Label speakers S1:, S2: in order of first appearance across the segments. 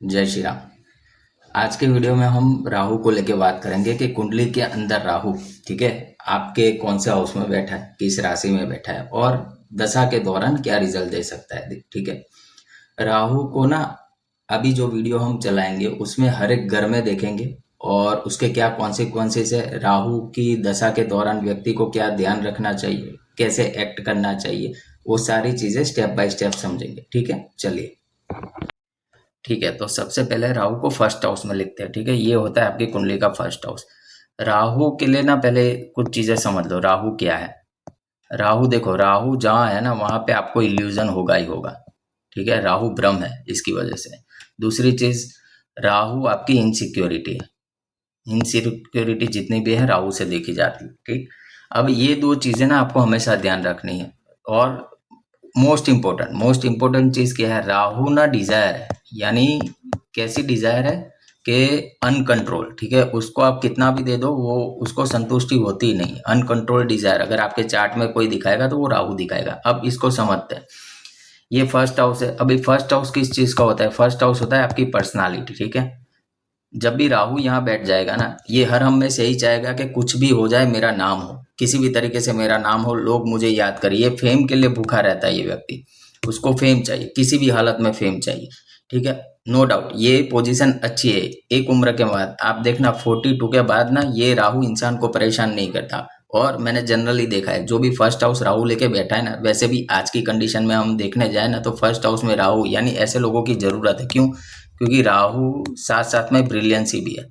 S1: जय श्री राम। आज के वीडियो में हम राहु को लेके बात करेंगे कि कुंडली के अंदर राहु, ठीक है, आपके कौन से हाउस में बैठा है, किस राशि में बैठा है और दशा के दौरान क्या रिजल्ट दे सकता है। ठीक है, राहु को ना अभी जो वीडियो हम चलाएंगे उसमें हर एक घर में देखेंगे और उसके क्या कॉन्सिक्वेंसेस है, राहु की दशा के दौरान व्यक्ति को क्या ध्यान रखना चाहिए, कैसे एक्ट करना चाहिए, वो सारी चीजें स्टेप बाय स्टेप समझेंगे। ठीक है, चलिए। ठीक है, तो सबसे पहले राहु को फर्स्ट हाउस में लिखते हैं। ठीक है, ये होता है आपकी कुंडली का फर्स्ट हाउस। राहु के लिए ना पहले कुछ चीजें समझ लो, राहु क्या है। राहु देखो, राहु जहाँ है ना वहां पे आपको इल्यूजन होगा ही होगा। ठीक है, राहु ब्रह्म है इसकी वजह से। दूसरी चीज, राहु आपकी इनसिक्योरिटी है। इनसिक्योरिटी जितनी भी है राहु से देखी जाती है। ठीक, अब ये दो चीजें ना आपको हमेशा ध्यान रखनी है। और मोस्ट इम्पोर्टेंट चीज क्या है, राहु ना डिजायर है। यानी कैसी डिजायर है कि अनकंट्रोल। ठीक है, उसको आप कितना भी दे दो वो उसको संतुष्टि होती ही नहीं। अनकंट्रोल डिजायर अगर आपके चार्ट में कोई दिखाएगा तो वो राहु दिखाएगा। अब इसको समझते हैं। ये फर्स्ट हाउस है। अभी फर्स्ट हाउस किस चीज का होता है? फर्स्ट हाउस होता है आपकी पर्सनालिटी। ठीक है, जब भी राहु यहाँ बैठ जाएगा ना, ये हर हम में से ही चाहेगा कि कुछ भी हो जाए मेरा नाम हो, किसी भी तरीके से मेरा नाम हो, लोग मुझे याद करें। ये फेम के लिए भूखा रहता है ये व्यक्ति। उसको फेम चाहिए, किसी भी हालत में फेम चाहिए। ठीक है, नो डाउट ये पोजीशन अच्छी है। एक उम्र के बाद आप देखना 42 के बाद ना ये राहु इंसान को परेशान नहीं करता। और मैंने जनरली देखा है जो भी फर्स्ट हाउस राहु लेके बैठा है ना, वैसे भी आज की कंडीशन में हम देखने जाए ना तो फर्स्ट हाउस में राहु यानी ऐसे लोगों की जरूरत है। क्यों? क्योंकि राहु साथ साथ में ब्रिलियंसी भी है।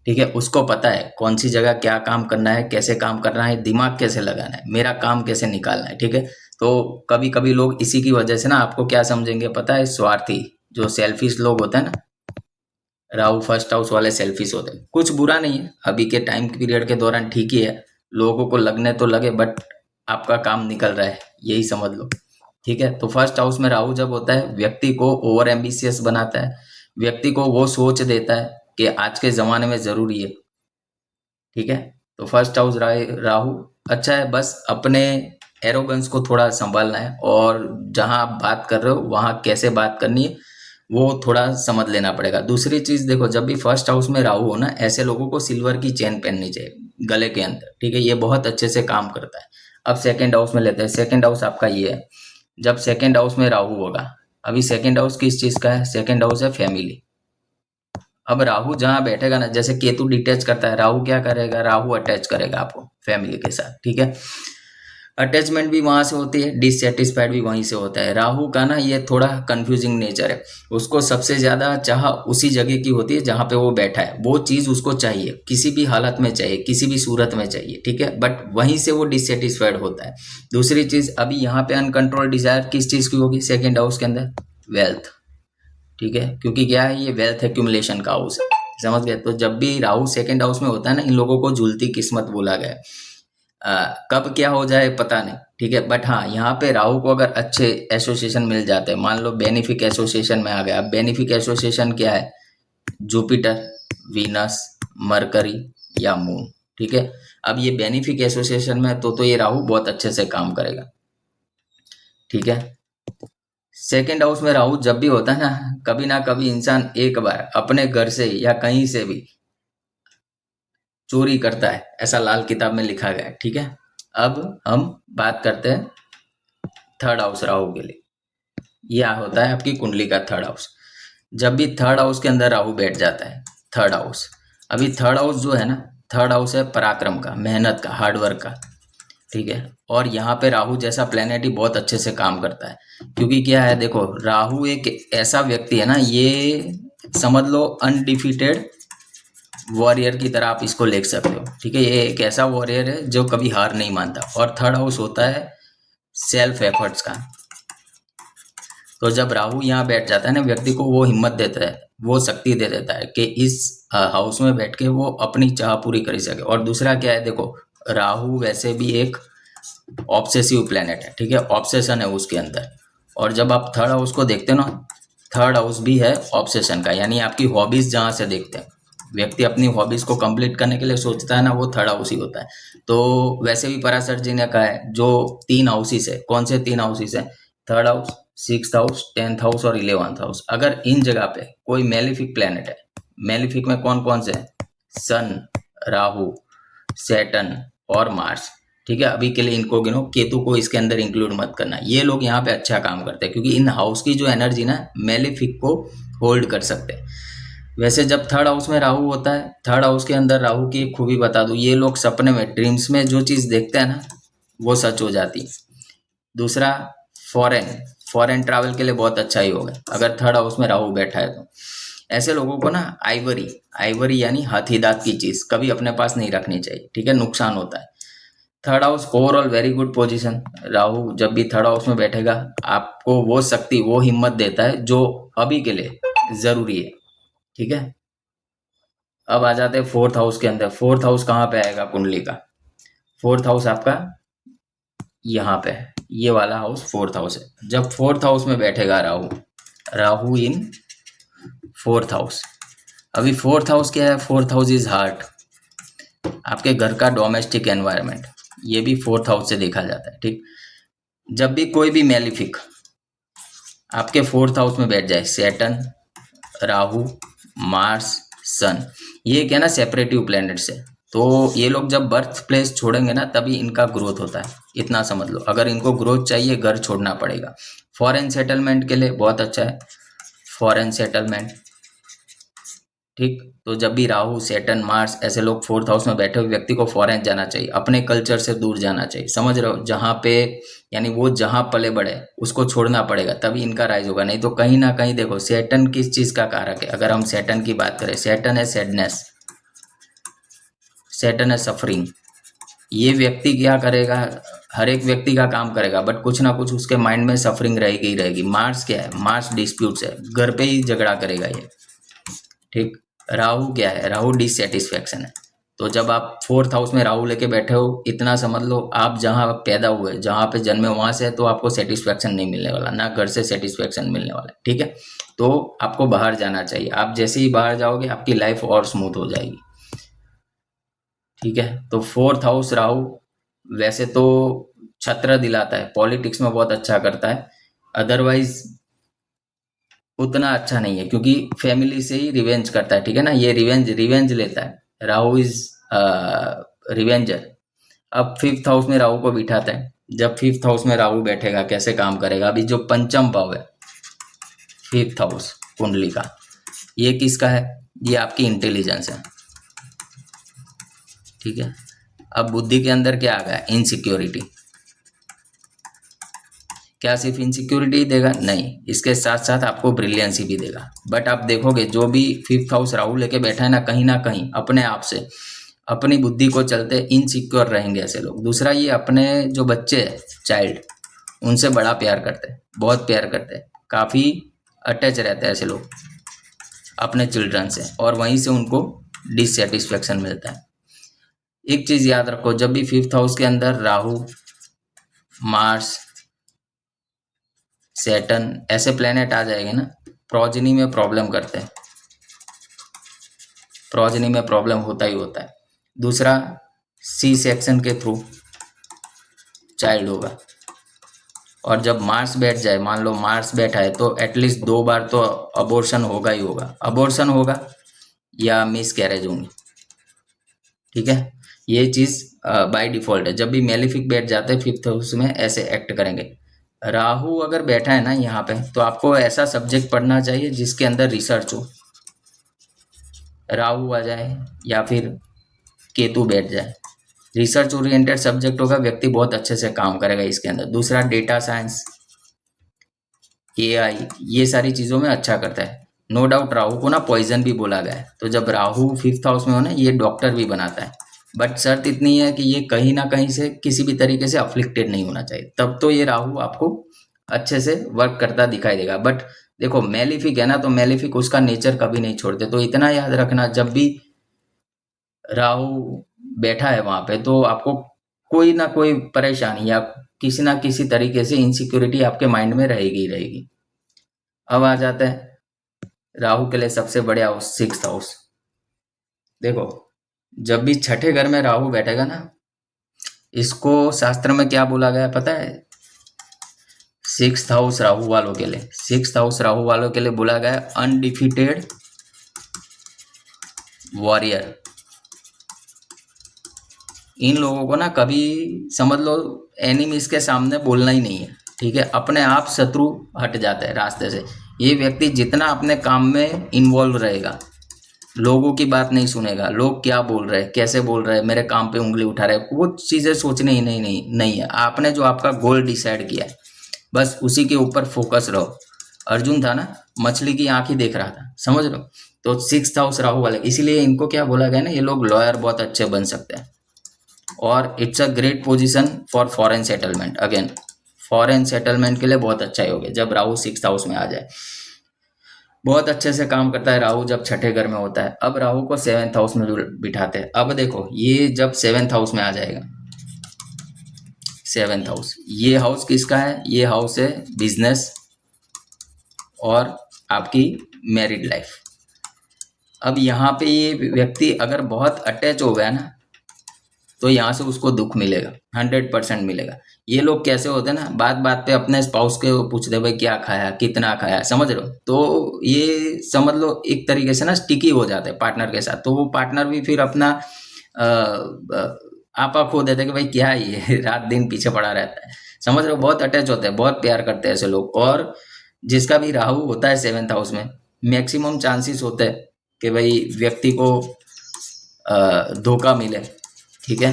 S1: ठीक है, उसको पता है कौन सी जगह क्या काम करना है, कैसे काम करना है, दिमाग कैसे लगाना है, मेरा काम कैसे निकालना है। ठीक है, तो कभी कभी लोग इसी की वजह से ना आपको क्या समझेंगे पता है? स्वार्थी, जो सेल्फिश लोग होते हैं ना, राहु फर्स्ट हाउस वाले सेल्फिश होते हैं। कुछ बुरा नहीं है, अभी के टाइम पीरियड के दौरान ठीक ही है। लोगों को लगने तो लगे बट आपका काम निकल रहा है, यही समझ लो। ठीक है, तो फर्स्ट हाउस में राहु जब होता है व्यक्ति को ओवर एम्बिशियस बनाता है। व्यक्ति को वो सोच देता है कि आज के ज़माने में ज़रूरी है। ठीक है, तो फर्स्ट हाउस राहु अच्छा है। बस अपने एरोगेंस को थोड़ा संभालना है और जहां आप बात कर रहे हो वहां कैसे बात करनी है वो थोड़ा समझ लेना पड़ेगा। दूसरी चीज देखो, जब भी फर्स्ट हाउस में राहु हो ना, ऐसे लोगों को सिल्वर की चेन पहननी चाहिए गले के अंदर। ठीक है, ये बहुत अच्छे से काम करता है। अब सेकेंड हाउस में लेते हैं। सेकेंड हाउस आपका ये है। जब सेकेंड हाउस में राहु होगा, अभी सेकेंड हाउस किस चीज का है? सेकेंड हाउस है फैमिली। अब राहु जहां बैठेगा ना, जैसे केतु डिटेच करता है, राहु क्या करेगा? राहु अटैच करेगा आपको फैमिली के साथ। ठीक है, अटैचमेंट भी वहां से होती है, डिससेटिस्फाइड भी वहीं से होता है। राहु का ना ये थोड़ा कंफ्यूजिंग नेचर है। उसको सबसे ज्यादा चाह उसी जगह की होती है जहां पे वो बैठा है। वो चीज उसको चाहिए, किसी भी हालत में चाहिए, किसी भी सूरत में चाहिए। ठीक है, बट वहीं से वो डिससेटिस्फाइड होता है। दूसरी चीज, अभी यहाँ पे अनकंट्रोल डिजायर किस चीज की होगी? सेकेंड हाउस के अंदर वेल्थ। ठीक है, क्योंकि क्या है, ये वेल्थ एक्यूमुलेशन का हाउस है। समझ गए? तो जब भी राहु सेकंड हाउस में होता है ना, इन लोगों को झूलती किस्मत बोला गया है। कब क्या हो जाए पता नहीं। ठीक है, बट हाँ, यहाँ पे राहु को अगर अच्छे एसोसिएशन मिल जाते हैं, मान लो बेनिफिक एसोसिएशन में आ गया। अब बेनिफिक एसोसिएशन क्या है? जुपिटर, वीनस, मरकरी या मून। ठीक है, अब ये बेनिफिक एसोसिएशन में तो ये राहु बहुत अच्छे से काम करेगा। ठीक है, सेकेंड हाउस में राहु जब भी होता है ना कभी इंसान एक बार अपने घर से या कहीं से भी चोरी करता है, ऐसा लाल किताब में लिखा गया है। ठीक है, अब हम बात करते हैं थर्ड हाउस राहु के लिए। यह होता है आपकी कुंडली का थर्ड हाउस। जब भी थर्ड हाउस के अंदर राहु बैठ जाता है, थर्ड हाउस, अभी थर्ड हाउस जो है ना, थर्ड हाउस है पराक्रम का, मेहनत का, हार्डवर्क का। ठीक है, और यहाँ पे राहु जैसा प्लेनेट ही बहुत अच्छे से काम करता है। क्योंकि क्या है, देखो राहु एक ऐसा व्यक्ति है ना, ये समझ लो अनडिफीटेड वॉरियर की तरह आप इसको लिख सकते हो। ठीक है, ये एक ऐसा वॉरियर है जो कभी हार नहीं मानता। और थर्ड हाउस होता है सेल्फ एफर्ट्स का। तो जब राहु यहाँ बैठ जाता है ना, व्यक्ति को वो हिम्मत देता है, वो शक्ति दे देता है कि इस हाउस में बैठ के वो अपनी चाह पूरी कर सके। और दूसरा क्या है, देखो राहु वैसे भी एक ऑब्सेसिव प्लेनेट है। ठीक है, ऑब्सेशन है उसके अंदर। और जब आप थर्ड हाउस को देखते हो ना, थर्ड हाउस भी है ऑब्सेशन का, यानी आपकी हॉबीज जहाँ से देखते हैं। व्यक्ति अपनी हॉबीज को कंप्लीट करने के लिए सोचता है ना, वो थर्ड हाउस ही होता है। तो वैसे भी पराशर जी ने कहा है जो तीन हाउसेस है, कौन से तीन हाउसेस है? Third house, six house, 10th house और 11th हाउस, अगर इन जगह पे कोई मेलिफिक प्लेनेट है, मेलिफिक में कौन कौन से हैं? सन, राहु, सैटर्न और मार्स। ठीक है, अभी के लिए इनको गिनो, केतु को इसके अंदर इंक्लूड मत करना। ये लोग यहाँ पे अच्छा काम करते हैं क्योंकि इन हाउस की जो एनर्जी ना मेलिफिक को होल्ड कर सकते हैं। वैसे जब थर्ड हाउस में राहु होता है, थर्ड हाउस के अंदर राहु की एक खूबी बता दूं, ये लोग सपने में, ड्रीम्स में जो चीज़ देखते हैं ना वो सच हो जाती है। दूसरा, फॉरेन फॉरेन ट्रैवल के लिए बहुत अच्छा ही होगा अगर थर्ड हाउस में राहु बैठा है तो। ऐसे लोगों को ना आइवरी आइवरी यानी हाथी दांत की चीज कभी अपने पास नहीं रखनी चाहिए, ठीक है, नुकसान होता है। Third house overall very good position. Rahu जब भी थर्ड हाउस में बैठेगा आपको वो शक्ति, वो हिम्मत देता है जो अभी के लिए जरूरी है। ठीक है, अब आ जाते हैं फोर्थ हाउस के अंदर। फोर्थ हाउस कहाँ पे आएगा कुंडली का? फोर्थ हाउस आपका यहाँ पे है, ये वाला हाउस फोर्थ हाउस है। जब फोर्थ हाउस में बैठेगा Rahu, Rahu in fourth house. अभी फोर्थ हाउस क्या है? फोर्थ हाउस इज हार्ट, आपके घर का डोमेस्टिक एनवायरनमेंट, ये भी फोर्थ हाउस से देखा जाता है। ठीक, जब भी कोई भी मेलिफिक आपके फोर्थ हाउस में बैठ जाए, सैटर्न, राहु, मार्स, सन, ये क्या ना सेपरेटिव प्लैनेट से, तो ये लोग जब बर्थ प्लेस छोड़ेंगे ना तभी इनका ग्रोथ होता है, इतना समझ लो। अगर इनको ग्रोथ चाहिए घर छोड़ना पड़ेगा। फॉरेन सेटलमेंट के लिए बहुत अच्छा है, फॉरेन सेटलमेंट। ठीक, तो जब भी राहु, सैटर्न, मार्स ऐसे लोग फोर्थ हाउस में बैठे हुए व्यक्ति को फॉरेन जाना चाहिए, अपने कल्चर से दूर जाना चाहिए, समझ रहे हो? जहाँ पे यानी वो जहाँ पले बड़े उसको छोड़ना पड़ेगा तभी इनका राइज होगा, नहीं तो कहीं ना कहीं देखो सैटर्न किस चीज का कारक है? अगर हम सैटर्न की बात करें, सैटर्न है सैडनेस, सैटर्न है सफरिंग। ये व्यक्ति क्या करेगा? हर एक व्यक्ति का काम करेगा बट कुछ ना कुछ उसके माइंड में सफरिंग रहेगी ही रहेगी। मार्स क्या है? मार्स डिस्प्यूट्स है, घर पे ही झगड़ा करेगा ये। ठीक, राहु क्या है? राहु डिससेटिस्फैक्शन है। तो जब आप फोर्थ हाउस में राहु लेके बैठे हो, इतना समझ लो आप जहाँ पैदा हुए, जहाँ पे जन्मे वहां से, तो आपको सेटिस्फैक्शन नहीं मिलने वाला, ना घर से सेटिस्फैक्शन मिलने वाला। ठीक है, तो आपको बाहर जाना चाहिए। आप जैसे ही बाहर जाओगे आपकी लाइफ और स्मूथ हो जाएगी। ठीक है, तो फोर्थ हाउस राहु वैसे तो छत्र दिलाता है, पॉलिटिक्स में बहुत अच्छा करता है, अदरवाइज उतना अच्छा नहीं है क्योंकि फैमिली से ही रिवेंज करता है। ठीक है ना, ये रिवेंज रिवेंज लेता है। Rahu is revenger. अब फिफ्थ हाउस में राहु को बिठाता है। जब फिफ्थ हाउस में राहु बैठेगा कैसे काम करेगा? अभी जो पंचम भाव है फिफ्थ हाउस कुंडली का, ये किसका है? ये आपकी इंटेलिजेंस है। ठीक है, अब बुद्धि के अंदर क्या आ गया? इनसिक्योरिटी। क्या सिर्फ इनसिक्योरिटी देगा? नहीं, इसके साथ साथ आपको ब्रिलियंसी भी देगा। बट आप देखोगे जो भी फिफ्थ हाउस राहु लेके बैठा है ना कहीं अपने आप से, अपनी बुद्धि को चलते इनसिक्योर रहेंगे ऐसे लोग। दूसरा, ये अपने जो बच्चे हैं, चाइल्ड, उनसे बड़ा प्यार करते हैं, बहुत प्यार करते हैं, काफ़ी अटैच रहते हैं ऐसे लोग अपने चिल्ड्रन से, और वहीं से उनको डिससेटिस्फेक्शन मिलता है। एक चीज़ याद रखो, जब भी फिफ्थ हाउस के अंदर राहु, मार्स, सैटर्न ऐसे प्लेनेट आ जाएंगे ना, प्रोजनी में प्रॉब्लम करते हैं, प्रोजनी में प्रॉब्लम होता ही होता है। दूसरा, सी सेक्शन के थ्रू चाइल्ड होगा। और जब मार्स बैठ जाए, मान लो मार्स बैठा है, तो एटलीस्ट 2 बार तो अबॉर्शन होगा ही होगा, अबॉर्शन होगा या मिस कैरेज होंगी। ठीक है, ये चीज़ बाय डिफॉल्ट है। जब भी मेलिफिक बैठ जाते हैं फिफ्थ हाउस में ऐसे एक्ट करेंगे। राहु अगर बैठा है ना यहाँ पे, तो आपको ऐसा सब्जेक्ट पढ़ना चाहिए जिसके अंदर रिसर्च हो। राहु आ जाए या फिर केतु बैठ जाए, रिसर्च ओरिएंटेड सब्जेक्ट होगा, व्यक्ति बहुत अच्छे से काम करेगा इसके अंदर। दूसरा, डेटा साइंस, एआई, ये सारी चीज़ों में अच्छा करता है। नो डाउट राहु को ना पॉइजन भी बोला गया है, तो जब राहु फिफ्थ हाउस में हो ना, ये डॉक्टर भी बनाता है। बट शर्त इतनी है कि ये कहीं ना कहीं से किसी भी तरीके से अफ्लिक्टेड नहीं होना चाहिए, तब तो ये राहु आपको अच्छे से वर्क करता दिखाई देगा। बट देखो मेलिफिक है ना, तो मेलिफिक उसका नेचर कभी नहीं छोड़ते। तो इतना याद रखना, जब भी राहु बैठा है वहां पे, तो आपको कोई ना कोई परेशानी या किसी ना किसी तरीके से इनसिक्योरिटी आपके माइंड में रहेगी ही रहेगी। अब आ जाते हैं राहु के लिए सबसे बढ़िया हाउस, सिक्स्थ हाउस। देखो, जब भी छठे घर में राहु बैठेगा ना, इसको शास्त्र में क्या बोला गया है पता है? सिक्स्थ हाउस राहु वालों के लिए, सिक्स्थ हाउस राहु वालों के लिए बोला गया अनडिफीटेड वॉरियर। इन लोगों को ना कभी समझ लो एनिमीज के सामने बोलना ही नहीं है, ठीक है, अपने आप शत्रु हट जाते हैं रास्ते से। ये व्यक्ति जितना अपने काम में इन्वॉल्व रहेगा, लोगों की बात नहीं सुनेगा, लोग क्या बोल रहे हैं, कैसे बोल रहे हैं, मेरे काम पे उंगली उठा रहे हैं, वो चीज़ें सोचने ही नहीं है। आपने जो आपका गोल डिसाइड किया है बस उसी के ऊपर फोकस रहो। अर्जुन था ना, मछली की आंख ही देख रहा था, समझ लो। तो सिक्स्थ हाउस राहु वाले, इसीलिए इनको क्या बोला गया ना, ये लोग लॉयर बहुत अच्छे बन सकते हैं। और it's a great position for foreign settlement. Again foreign settlement के लिए बहुत अच्छा योग है जब राहु सिक्स्थ हाउस में आ जाए। बहुत अच्छे से काम करता है राहु जब छठे घर में होता है। अब राहु को सेवेंथ हाउस में बिठाते हैं। अब देखो ये जब सेवेंथ हाउस में आ जाएगा, सेवेंथ हाउस, ये हाउस किसका है? ये हाउस है बिजनेस और आपकी मैरिड लाइफ। अब यहाँ पे ये व्यक्ति अगर बहुत अटैच हो गया ना, तो यहाँ से उसको दुख मिलेगा, 100% मिलेगा। ये लोग कैसे होते हैं ना, बात बात पे अपने स्पाउस के पूछते भाई क्या खाया, कितना खाया, समझ रहे हो? तो ये समझ लो एक तरीके से ना स्टिकी हो जाते हैं पार्टनर के साथ। तो वो पार्टनर भी फिर अपना आपा खो देते कि भाई क्या ये रात दिन पीछे पड़ा रहता है, समझ रहे हो? बहुत अटैच होते हैं, बहुत प्यार करते हैं ऐसे लोग। और जिसका भी राहु होता है सेवेंथ हाउस में, मैक्सिमम चांसेस होते हैं कि भाई व्यक्ति को धोखा मिले, ठीक है,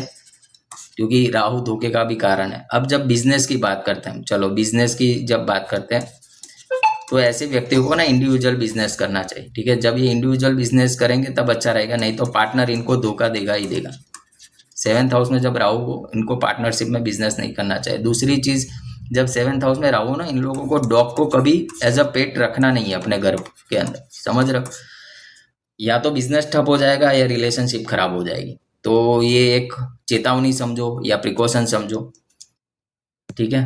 S1: क्योंकि राहु धोखे का भी कारण है। अब जब बिजनेस की बात करते हैं, चलो बिजनेस की जब बात करते हैं, तो ऐसे व्यक्तियों को ना इंडिविजुअल बिजनेस करना चाहिए, ठीक है। जब ये इंडिविजुअल बिजनेस करेंगे तब अच्छा रहेगा, नहीं तो पार्टनर इनको धोखा देगा ही देगा। सेवेंथ हाउस में जब राहु हो, इनको पार्टनरशिप में बिजनेस नहीं करना चाहिए। दूसरी चीज, जब सेवेंथ हाउस में राहु ना, इन लोगों को डॉग को कभी एज अ पेट रखना नहीं है अपने घर के अंदर, समझ रहे हो? या तो बिजनेस ठप हो जाएगा या रिलेशनशिप खराब हो जाएगी। तो ये एक चेतावनी समझो या प्रिकॉशन समझो, ठीक है।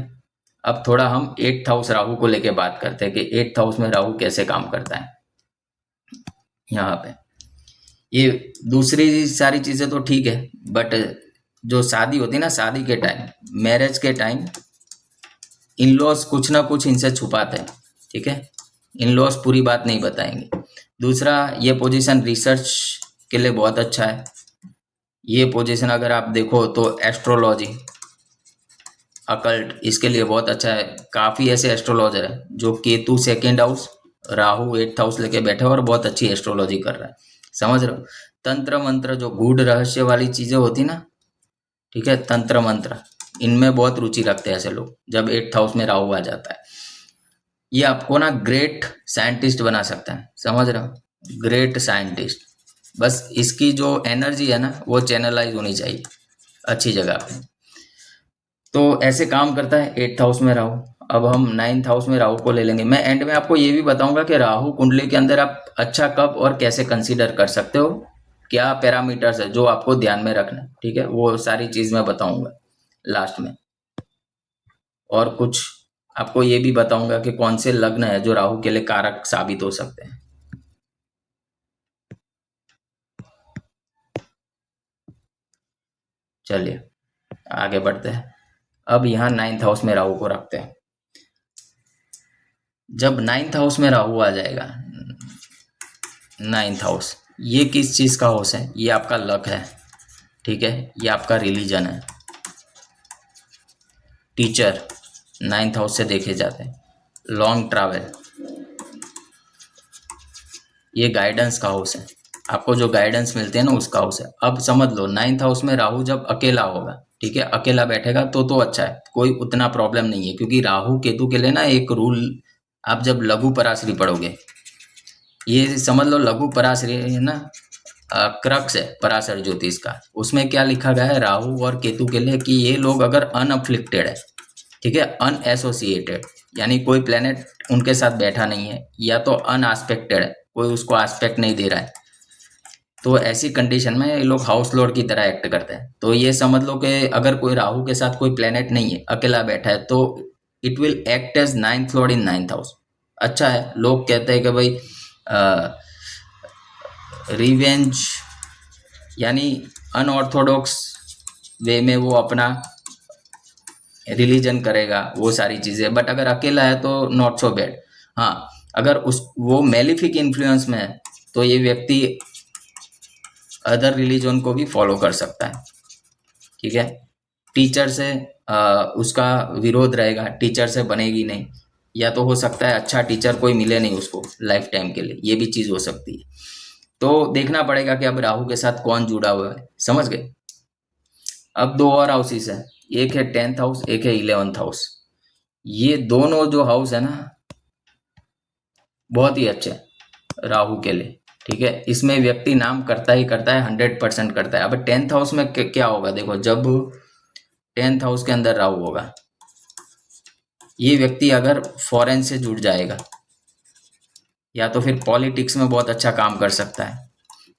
S1: अब थोड़ा हम एट्थ हाउस राहु को लेके बात करते हैं कि एट्थ हाउस में राहु कैसे काम करता है। यहाँ पे ये दूसरी सारी चीजें तो ठीक है, बट जो शादी होती है ना, शादी के टाइम, मैरिज के टाइम, इन लॉज कुछ ना कुछ इनसे छुपाते हैं, ठीक है। इन लॉज पूरी बात नहीं बताएंगे। दूसरा, ये पोजीशन रिसर्च के लिए बहुत अच्छा है। ये पोजीशन अगर आप देखो तो एस्ट्रोलॉजी, अकल्ट, इसके लिए बहुत अच्छा है। काफ़ी ऐसे एस्ट्रोलॉजर है जो Ketu second house, Rahu eighth house लेके बैठे और बहुत अच्छी एस्ट्रोलॉजी कर रहा है, समझ रहे हो? तंत्र मंत्र, जो गूढ़ रहस्य वाली चीज़ें होती ना, ठीक है, तंत्र मंत्र, इनमें बहुत रुचि रखते हैं ऐसे लोग जब एट्थ हाउस में राहु आ जाता है। ये आपको ना ग्रेट साइंटिस्ट बना सकता है, समझ रहे हो? Great scientist. बस इसकी जो एनर्जी है ना, वो चैनलाइज होनी चाहिए अच्छी जगह पे। तो ऐसे काम करता है एट्थ हाउस में राहु। अब हम नाइन्थ हाउस में राहु को ले लेंगे। मैं एंड में आपको ये भी बताऊंगा कि राहु कुंडली के अंदर आप अच्छा कब और कैसे कंसीडर कर सकते हो, क्या पैरामीटर्स है जो आपको ध्यान में रखना है, ठीक है, वो सारी चीज मैं बताऊंगा लास्ट में। और कुछ आपको ये भी बताऊंगा कि कौन से लग्न है जो राहु के लिए कारक साबित हो सकते हैं। चलिए आगे बढ़ते हैं। अब यहाँ नाइन्थ हाउस में राहु को रखते हैं। जब नाइन्थ हाउस में राहु आ जाएगा, नाइन्थ हाउस, ये किस चीज का हाउस है? ये आपका लक है, ठीक है, ये आपका रिलीजन है। टीचर नाइन्थ हाउस से देखे जाते हैं। लॉन्ग ट्रैवल, ये गाइडेंस का हाउस है, आपको जो गाइडेंस मिलते हैं ना उसका हाउस है। अब समझ लो नाइन्थ हाउस में राहु जब अकेला होगा, ठीक है, अकेला बैठेगा तो अच्छा है, कोई उतना प्रॉब्लम नहीं है, क्योंकि राहु केतु के लिए ना एक रूल, आप जब लघु पराशरी पढ़ोगे, ये समझ लो लघु पराशरी है ना, क्रक्स है पराशर ज्योतिष का, उसमें क्या लिखा गया है राहु और केतु के लिए कि ये लोग अगर अनअफ्लिक्टेड है, ठीक है, अनएसोसिएटेड, यानी कोई प्लेनेट उनके साथ बैठा नहीं है, या तो अनएस्पेक्टेड है, कोई उसको एस्पेक्ट नहीं दे रहा है, तो ऐसी कंडीशन में ये लोग हाउस लॉर्ड की तरह एक्ट करते हैं। तो ये समझ लो कि अगर कोई राहु के साथ कोई प्लेनेट नहीं है, अकेला बैठा है, तो it will act as ninth lord in ninth house. अच्छा है, लोग कहते हैं कि भाई रिवेंज, यानी अनऑर्थोडॉक्स वे में वो अपना रिलीजन करेगा, वो सारी चीज़ें। बट अगर अकेला है तो नॉट सो बैड। हाँ, अगर उस वो मेलिफिक इन्फ्लुएंस में है तो ये व्यक्ति अदर रिलीजन को भी फॉलो कर सकता है। ठीक है, टीचर से उसका विरोध रहेगा, टीचर से बनेगी नहीं, या तो हो सकता है अच्छा टीचर कोई मिले नहीं उसको लाइफ टाइम के लिए, ये भी चीज़ हो सकती है। तो देखना पड़ेगा कि अब राहु के साथ कौन जुड़ा हुआ है, समझ गए। अब दो और हाउसेस है, एक है 10th हाउस, एक है 11th हाउस। ये दोनों जो हाउस है ना, बहुत ही अच्छे हैं राहु के लिए। ठीक है, इसमें व्यक्ति नाम करता ही करता है, 100% करता है। अब 10th हाउस में क्या होगा, देखो जब 10th हाउस के अंदर राहु होगा, ये व्यक्ति अगर फॉरेन से जुड़ जाएगा या तो फिर पॉलिटिक्स में बहुत अच्छा काम कर सकता है,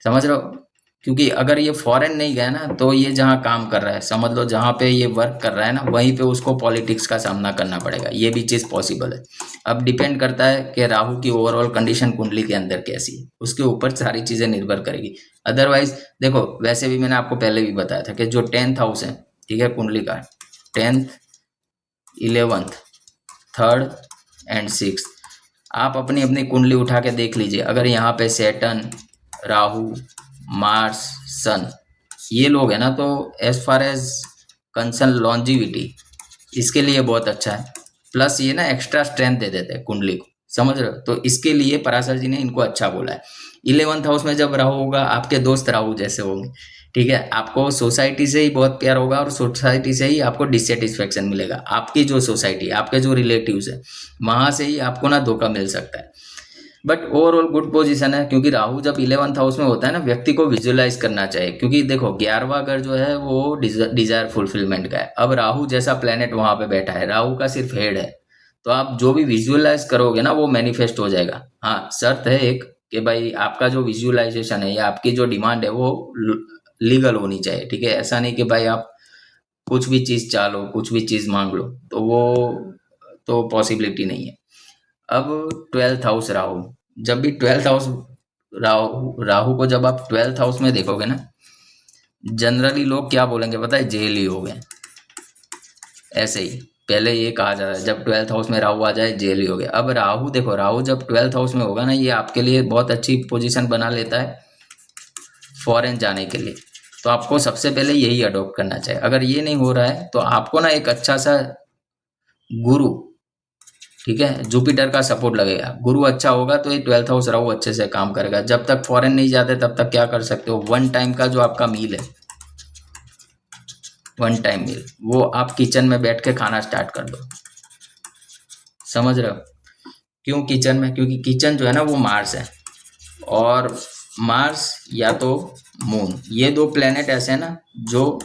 S1: समझ रहे हो। क्योंकि अगर ये फॉरेन नहीं गया ना, तो ये जहाँ काम कर रहा है, समझ लो जहाँ पे ये वर्क कर रहा है ना, वहीं पे उसको पॉलिटिक्स का सामना करना पड़ेगा, ये भी चीज़ पॉसिबल है। अब डिपेंड करता है कि राहु की ओवरऑल कंडीशन कुंडली के अंदर कैसी है, उसके ऊपर सारी चीज़ें निर्भर करेगी। अदरवाइज देखो, वैसे भी मैंने आपको पहले भी बताया था कि जो 10th हाउस है, ठीक है, कुंडली का 10th, 11th, 3rd and 6th, आप अपनी अपनी कुंडली उठा के देख लीजिए। अगर यहाँ पे सैटर्न, राहु, मार्स, सन, ये लोग हैं ना, तो as far as concern longevity, इसके लिए बहुत अच्छा है। प्लस ये ना एक्स्ट्रा स्ट्रेंथ दे देते हैं कुंडली को, समझ रहे हो। तो इसके लिए पराशर जी ने इनको अच्छा बोला है। 11th हाउस में जब राहु होगा, आपके दोस्त राहु जैसे होंगे, ठीक है, आपको सोसाइटी से ही बहुत प्यार होगा और सोसाइटी से ही आपको डिससेटिस्फेक्शन मिलेगा। आपकी जो सोसाइटी, आपके जो रिलेटिव्स है, वहां से ही आपको ना धोखा मिल सकता है। बट ओवरऑल गुड पोजीशन है, क्योंकि राहु जब 11th हाउस में होता है ना, व्यक्ति को विजुअलाइज करना चाहिए। क्योंकि देखो 11वां घर जो है वो डिजायर फुलफिलमेंट का है। अब राहु जैसा प्लेनेट वहां पे बैठा है, राहु का सिर्फ हेड है, तो आप जो भी विजुअलाइज करोगे ना वो मैनिफेस्ट हो जाएगा। हाँ, शर्त है एक कि भाई आपका जो विजुअलाइजेशन है या आपकी जो डिमांड है वो लीगल होनी चाहिए। ठीक है, ऐसा नहीं कि भाई आप कुछ भी चीज चाह लो, कुछ भी चीज मांग लो, तो वो तो पॉसिबिलिटी नहीं है। अब 12th हाउस राहु, जब भी 12th हाउस राहु राहु को जब आप 12th हाउस में देखोगे ना, जनरली लोग क्या बोलेंगे पता है, जेल ही हो गए। ऐसे ही पहले ये कहा जाता है, जब 12th हाउस में राहु आ जाए जेल ही हो गया। अब राहु देखो, राहु जब 12th हाउस में होगा ना, ये आपके लिए बहुत अच्छी पोजीशन बना लेता है फॉरेन जाने के लिए। तो आपको सबसे पहले यही अडॉप्ट करना चाहिए। अगर ये नहीं हो रहा है तो आपको ना एक अच्छा सा गुरु, ठीक है, जुपिटर का सपोर्ट लगेगा। गुरु अच्छा होगा तो ये 12th हाउस राहु अच्छे से काम करेगा। जब तक फॉरेन नहीं जाते तब तक क्या कर सकते हो, वन टाइम का जो आपका मील है, वन टाइम मील, वो आप किचन में बैठ के खाना स्टार्ट कर दो, समझ रहे हो। क्यों किचन में, क्योंकि किचन जो है ना वो मार्स है, और मार्स या तो मून, ये दो प्लेनेट ऐसे हैं ना जो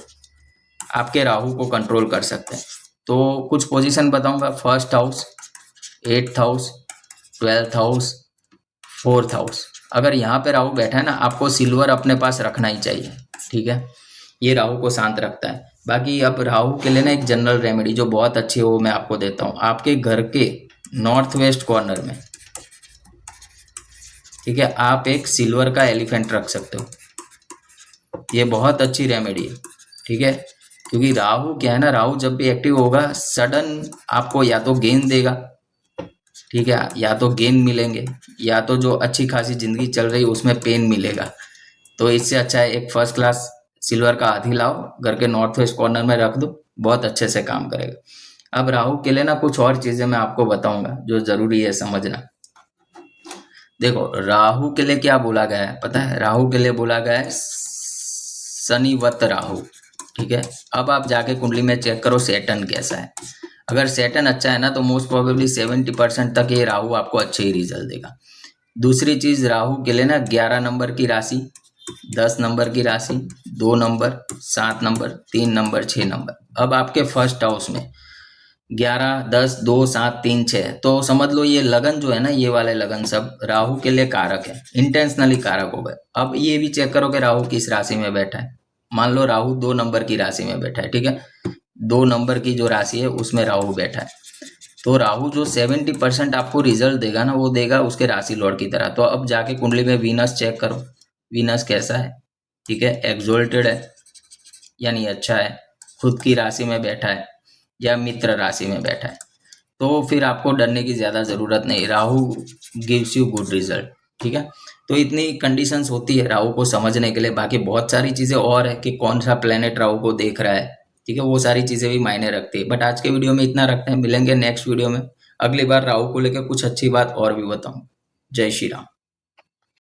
S1: आपके राहु को कंट्रोल कर सकते हैं। तो कुछ पोजीशन बताऊंगा, first house, 8th house, 12th house, 4th house. अगर यहाँ पे राहु बैठा है ना, आपको सिल्वर अपने पास रखना ही चाहिए। ठीक है, ये राहु को शांत रखता है। बाकी अब राहु के लिए ना एक जनरल रेमेडी जो बहुत अच्छी है वो मैं आपको देता हूँ। आपके घर के नॉर्थ वेस्ट कॉर्नर में, ठीक है, आप एक सिल्वर का एलिफेंट रख सकते हो। ये बहुत अच्छी रेमेडी है, ठीक है। क्योंकि राहु क्या है ना, राहु जब भी एक्टिव होगा सडन आपको या तो गेन देगा, ठीक है, या तो गेन मिलेंगे, या तो जो अच्छी खासी जिंदगी चल रही है उसमें पेन मिलेगा। तो इससे अच्छा है एक फर्स्ट क्लास सिल्वर का हाथी लाओ, घर के नॉर्थ वेस्ट कॉर्नर में रख दो, बहुत अच्छे से काम करेगा। अब राहु के लिए ना कुछ और चीजें मैं आपको बताऊंगा जो जरूरी है समझना। देखो राहु के लिए क्या बोला गया है पता है, राहु के लिए बोला गया है शनिवत राहु। ठीक है, अब आप जाके कुंडली में चेक करो सैटर्न कैसा है। अगर सैटर्न अच्छा है ना, तो मोस्ट प्रोबेबली 70% तक ये राहु आपको अच्छे ही रिजल्ट देगा। दूसरी चीज, राहु के लिए ना 11 नंबर की राशि, 10 नंबर की राशि, 2 नंबर, 7 नंबर, 3 नंबर, 6 नंबर। अब आपके फर्स्ट हाउस में 11, 10, 2, 7, 3, 6, तो समझ लो ये लगन जो है ना, ये वाले लगन सब राहु के लिए कारक है, इंटेंशनली कारक हो गए। अब ये भी चेक करो कि राहु किस राशि में बैठा है। मान लो राहु 2 नंबर की राशि में बैठा है, ठीक है, 2 नंबर की जो राशि है उसमें राहु बैठा है। तो राहु जो 70% आपको रिजल्ट देगा ना, वो देगा उसके राशि लॉर्ड की तरह। तो अब जाके कुंडली में वीनस चेक करो, वीनस कैसा है, ठीक है, एक्सोल्टेड है यानी अच्छा है, खुद की राशि में बैठा है, या मित्र राशि में बैठा है, तो फिर आपको डरने की ज़्यादा ज़रूरत नहीं। Rahu gives you good result, ठीक है। तो इतनी कंडीशंस होती है राहु को समझने के लिए। बाकी बहुत सारी चीज़ें और है कि कौन सा प्लेनेट राहु को देख रहा है, ठीक है, वो सारी चीज़ें भी मायने रखती है। बट आज के वीडियो में इतना रखते हैं, मिलेंगे नेक्स्ट वीडियो में। अगली बार राहु को लेकर कुछ अच्छी बात और भी बताऊँ। जय श्री राम।